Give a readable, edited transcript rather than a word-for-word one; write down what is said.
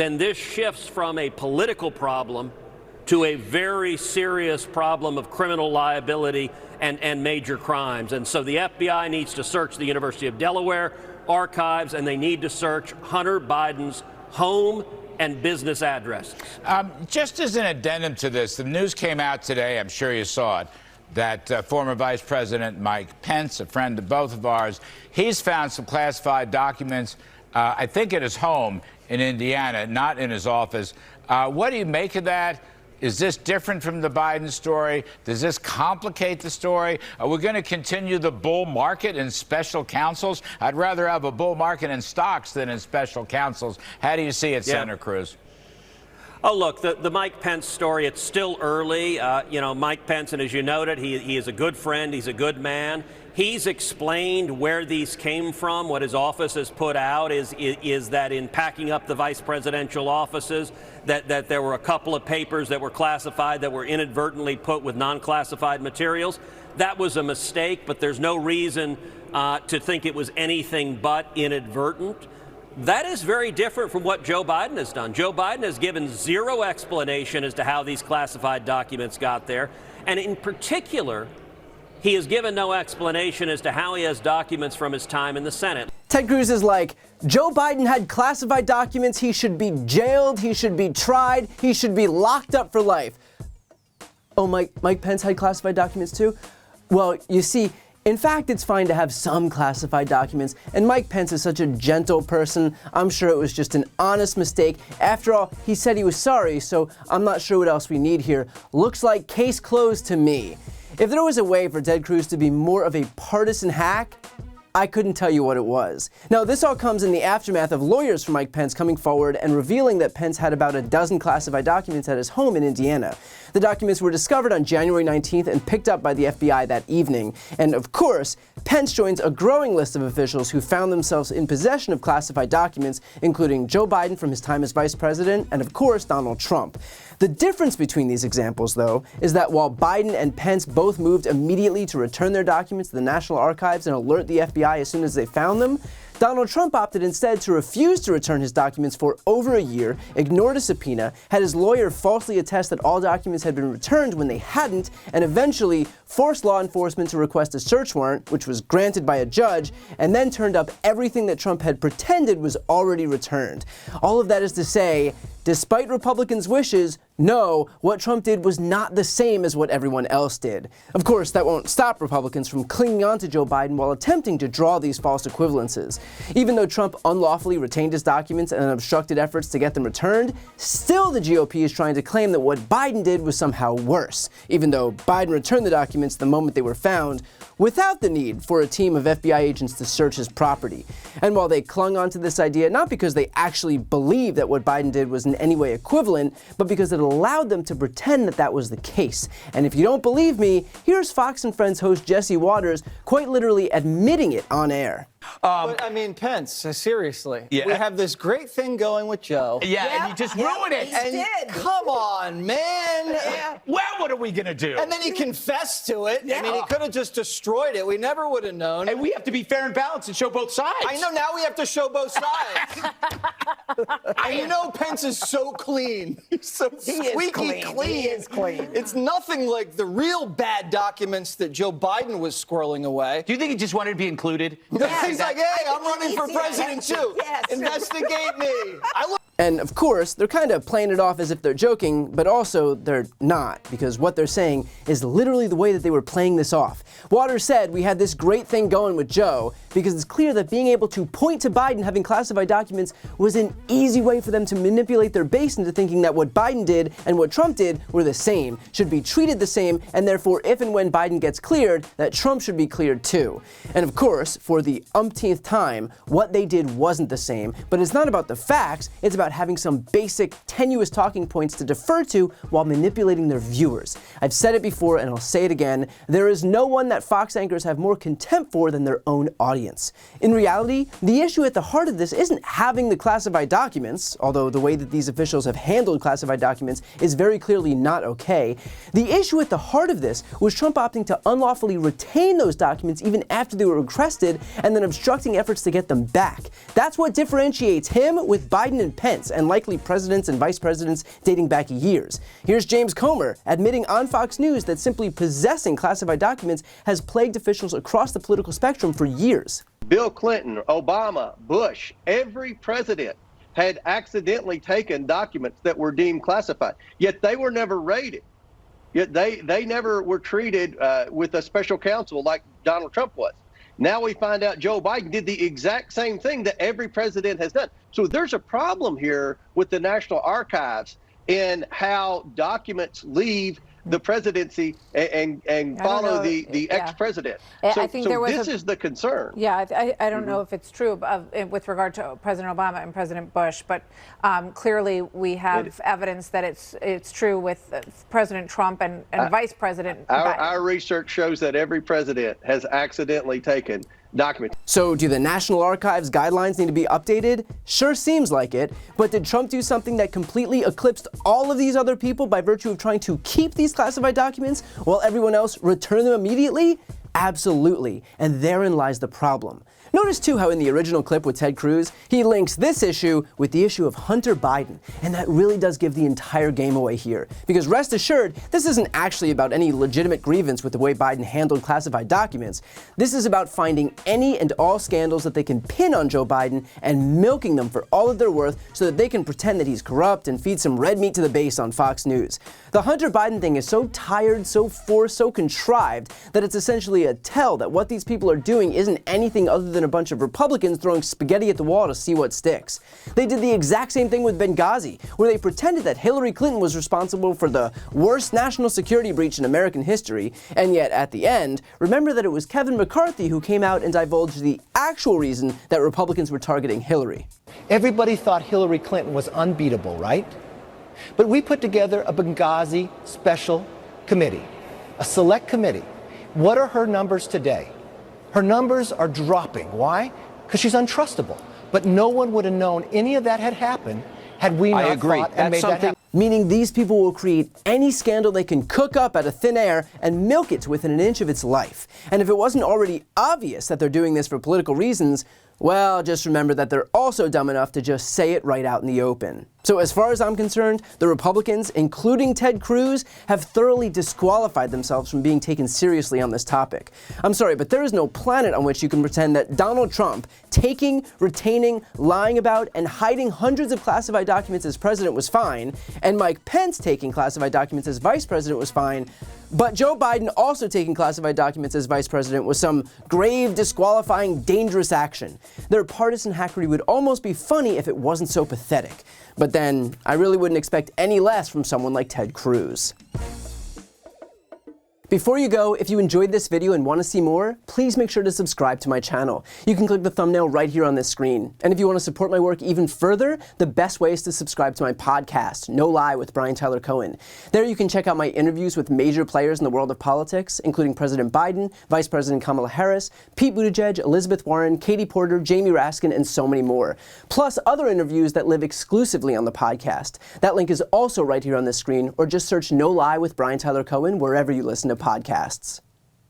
then this shifts from a political problem to a very serious problem of criminal liability and major crimes. And so the FBI needs to search the University of Delaware archives, and they need to search Hunter Biden's home and business addresses. Just as an addendum to this, the news came out today, I'm sure you saw it, that former Vice President Mike Pence, a friend of both of ours, he's found some classified documents, I think at his home in Indiana, not in his office. What do you make of that? Is this different from the Biden story? Does this complicate the story? Are we going to continue the bull market in special counsels? I'd rather have a bull market in stocks than in special counsels. How do you see it, Senator Cruz? Oh, look, the Mike Pence story, it's still early. Mike Pence, and as you noted, he is a good friend. He's a good man. He's explained where these came from. What his office has put out is that in packing up the vice presidential offices, that there were a couple of papers that were classified that were inadvertently put with non-classified materials. That was a mistake, but there's no reason to think it was anything but inadvertent. That is very different from what Joe Biden has done. Joe Biden has given zero explanation as to how these classified documents got there. And in particular, he has given no explanation as to how he has documents from his time in the Senate. Ted Cruz is like, Joe Biden had classified documents. He should be jailed. He should be tried. He should be locked up for life. Oh, Mike Pence had classified documents too? Well, you see, in fact, it's fine to have some classified documents, and Mike Pence is such a gentle person. I'm sure it was just an honest mistake. After all, he said he was sorry, so I'm not sure what else we need here. Looks like case closed to me. If there was a way for Ted Cruz to be more of a partisan hack, I couldn't tell you what it was. Now, this all comes in the aftermath of lawyers for Mike Pence coming forward and revealing that Pence had about a dozen classified documents at his home in Indiana. The documents were discovered on January 19th and picked up by the FBI that evening. And of course, Pence joins a growing list of officials who found themselves in possession of classified documents, including Joe Biden from his time as vice president, and of course, Donald Trump. The difference between these examples, though, is that while Biden and Pence both moved immediately to return their documents to the National Archives and alert the FBI as soon as they found them, Donald Trump opted instead to refuse to return his documents for over a year, ignored a subpoena, had his lawyer falsely attest that all documents had been returned when they hadn't, and eventually forced law enforcement to request a search warrant, which was granted by a judge, and then turned up everything that Trump had pretended was already returned. All of that is to say, despite Republicans' wishes, no, what Trump did was not the same as what everyone else did. Of course, that won't stop Republicans from clinging on to Joe Biden while attempting to draw these false equivalences. Even though Trump unlawfully retained his documents and obstructed efforts to get them returned, still the GOP is trying to claim that what Biden did was somehow worse, even though Biden returned the documents the moment they were found, without the need for a team of FBI agents to search his property. And while they clung onto this idea, not because they actually believed that what Biden did was in any way equivalent, but because it allowed them to pretend that that was the case. And if you don't believe me, here's Fox and Friends host Jesse Waters quite literally admitting it on air. But I mean, Pence, seriously. Yeah. We have this great thing going with Joe. And you just ruined it. And come on, man. Well, what are we going to do? And then he confessed to it. I mean, he could have just destroyed it. We never would have known. And we have to be fair and balanced and show both sides. I know, now we have to show both sides. And you know Pence is so clean. He's so squeaky clean. He is clean. It's nothing like the real bad documents that Joe Biden was squirreling away. Do you think he just wanted to be included? He's like, hey, I'm running for president too. Yes. Investigate me. And of course, they're kind of playing it off as if they're joking, but also they're not, because what they're saying is literally the way that they were playing this off. Waters said we had this great thing going with Joe because it's clear that being able to point to Biden having classified documents was an easy way for them to manipulate their base into thinking that what Biden did and what Trump did were the same, should be treated the same, and therefore if and when Biden gets cleared, that Trump should be cleared too. And of course, for the umpteenth time, what they did wasn't the same, but it's not about the facts, it's about having some basic, tenuous talking points to defer to while manipulating their viewers. I've said it before and I'll say it again, there is no one that Fox anchors have more contempt for than their own audience. In reality, the issue at the heart of this isn't having the classified documents, although the way that these officials have handled classified documents is very clearly not okay. The issue at the heart of this was Trump opting to unlawfully retain those documents even after they were requested and then obstructing efforts to get them back. That's what differentiates him with Biden and Pence. Pence, and likely presidents and vice presidents dating back years. Here's James Comer admitting on Fox News that simply possessing classified documents has plagued officials across the political spectrum for years. Bill Clinton, Obama, Bush, every president had accidentally taken documents that were deemed classified, yet they were never raided. Yet they never were treated with a special counsel like Donald Trump was. Now we find out Joe Biden did the exact same thing that every president has done. So there's a problem here with the National Archives and how documents leave the presidency and follow the ex-president. So, I think there was this is the concern. Yeah, I don't know if it's true with regard to President Obama and President Bush, but clearly we have evidence that it's true with President Trump and Vice President Biden. Our research shows that every president has accidentally taken documents. So do the National Archives guidelines need to be updated? Sure seems like it, but did Trump do something that completely eclipsed all of these other people by virtue of trying to keep these classified documents while everyone else returned them immediately? Absolutely, and therein lies the problem. Notice too how in the original clip with Ted Cruz, he links this issue with the issue of Hunter Biden, and that really does give the entire game away here. Because rest assured, this isn't actually about any legitimate grievance with the way Biden handled classified documents. This is about finding any and all scandals that they can pin on Joe Biden and milking them for all of their worth so that they can pretend that he's corrupt and feed some red meat to the base on Fox News. The Hunter Biden thing is so tired, so forced, so contrived that it's essentially a tell that what these people are doing isn't anything other than a bunch of Republicans throwing spaghetti at the wall to see what sticks. They did the exact same thing with Benghazi, where they pretended that Hillary Clinton was responsible for the worst national security breach in American history, and yet at the end, remember that it was Kevin McCarthy who came out and divulged the actual reason that Republicans were targeting Hillary. Everybody thought Hillary Clinton was unbeatable, right? But we put together a Benghazi special committee, a select committee. What are her numbers today? Her numbers are dropping. Why? Because she's untrustable. But no one would have known any of that had happened had we not fought and made that happen. Meaning these people will create any scandal they can cook up out of thin air and milk it to within an inch of its life. And if it wasn't already obvious that they're doing this for political reasons, well, just remember that they're also dumb enough to just say it right out in the open. So as far as I'm concerned, the Republicans, including Ted Cruz, have thoroughly disqualified themselves from being taken seriously on this topic. I'm sorry, but there is no planet on which you can pretend that Donald Trump taking, retaining, lying about, and hiding hundreds of classified documents as president was fine, and Mike Pence taking classified documents as vice president was fine, but Joe Biden also taking classified documents as vice president was some grave, disqualifying, dangerous action. Their partisan hackery would almost be funny if it wasn't so pathetic. But then, I really wouldn't expect any less from someone like Ted Cruz. Before you go, if you enjoyed this video and want to see more, please make sure to subscribe to my channel. You can click the thumbnail right here on this screen. And if you want to support my work even further, the best way is to subscribe to my podcast, No Lie with Brian Tyler Cohen. There you can check out my interviews with major players in the world of politics, including President Biden, Vice President Kamala Harris, Pete Buttigieg, Elizabeth Warren, Katie Porter, Jamie Raskin, and so many more. Plus other interviews that live exclusively on the podcast. That link is also right here on this screen, or just search No Lie with Brian Tyler Cohen wherever you listen to podcasts.